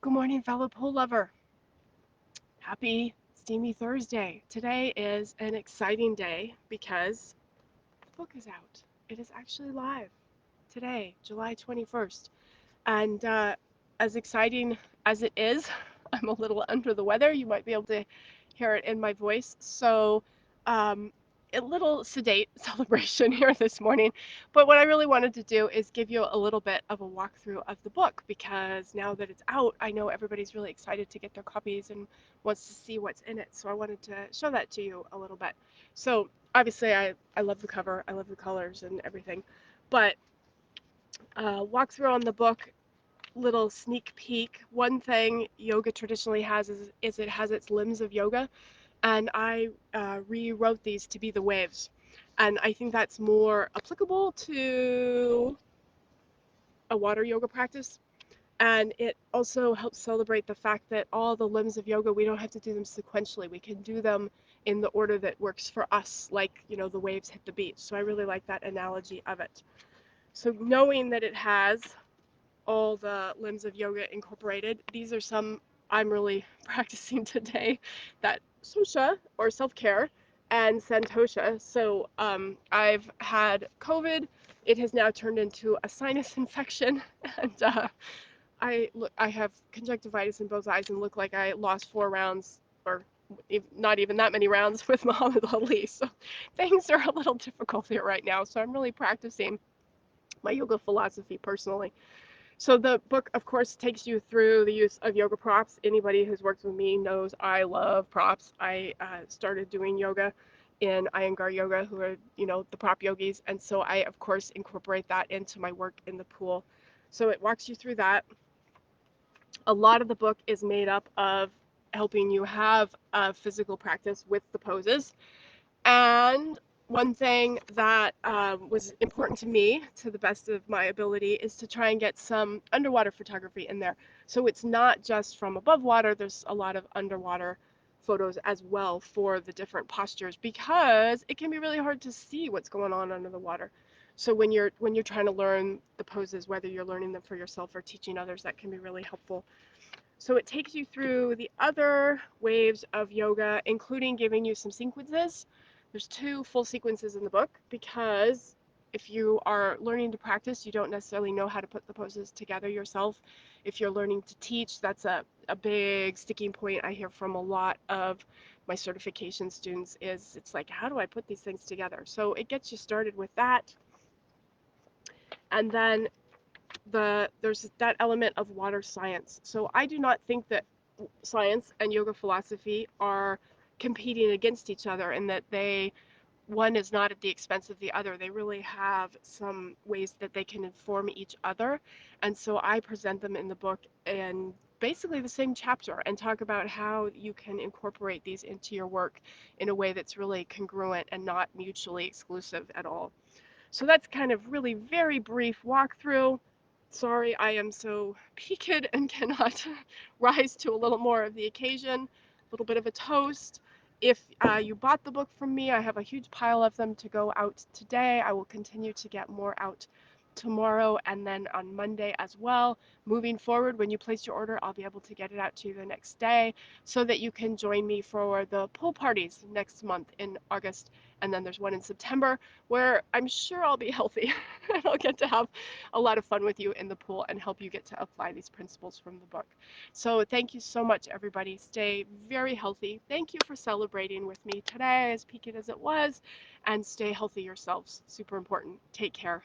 Good morning, fellow pool lover. Happy steamy Thursday. Today is an exciting day because the book is out. It is actually live today, July 21st. And as exciting as it is, I'm a little under the weather. You might be able to hear it in my voice. So, um, a little sedate celebration here this morning. But what I really wanted to do is give you a little bit of a walkthrough of the book because now that it's out, I know everybody's really excited to get their copies and wants to see what's in it. So, I wanted to show that to you a little bit. So, obviously, I love the cover, I love the colors and everything. But walkthrough on the book, little sneak peek. One thing yoga traditionally has is it has its limbs of yoga, and I rewrote these to be the waves. And I think that's more applicable to a water yoga practice. And it also helps celebrate the fact that all the limbs of yoga, we don't have to do them sequentially. We can do them in the order that works for us, like, the waves hit the beach. So I really like that analogy of it. So knowing that it has all the limbs of yoga incorporated. These are some I'm really practicing today. That Sosha or self care and Santosha. So I've had COVID. It has now turned into a sinus infection, and I have conjunctivitis in both eyes and look like I lost 4 rounds or not even that many rounds with Muhammad Ali. So things are a little difficult here right now. So I'm really practicing my yoga philosophy personally. So the book, of course, takes you through the use of yoga props. Anybody who's worked with me knows I love props. I started doing yoga in Iyengar Yoga, who are, the prop yogis. And so I, of course, incorporate that into my work in the pool. So it walks you through that. A lot of the book is made up of helping you have a physical practice with the poses. And one thing that was important to me, to the best of my ability, is to try and get some underwater photography in there. So it's not just from above water, there's a lot of underwater photos as well for the different postures because it can be really hard to see what's going on under the water. So when you're trying to learn the poses, whether you're learning them for yourself or teaching others, that can be really helpful. So it takes you through the other waves of yoga, including giving you some sequences. There's 2 full sequences in the book because if you are learning to practice, you don't necessarily know how to put the poses together yourself. If you're learning to teach, that's a big sticking point I hear from a lot of my certification students is it's like, how do I put these things together? So it gets you started with that. And then there's that element of water science. So I do not think that science and yoga philosophy are competing against each other and that one is not at the expense of the other. They really have some ways that they can inform each other. And so I present them in the book in basically the same chapter and talk about how you can incorporate these into your work in a way that's really congruent and not mutually exclusive at all. So that's kind of really very brief walkthrough. Sorry, I am so peaked and cannot rise to a little more of the occasion. A little bit of a toast. If you bought the book from me, I have a huge pile of them to go out today. I will continue to get more out tomorrow and then on Monday as well. Moving forward, when you place your order, I'll be able to get it out to you the next day so that you can join me for the pool parties next month in August. And then there's one in September where I'm sure I'll be healthy and I'll get to have a lot of fun with you in the pool and help you get to apply these principles from the book. So thank you so much, everybody. Stay very healthy. Thank you for celebrating with me today, as peaked as it was, and stay healthy yourselves. Super important. Take care.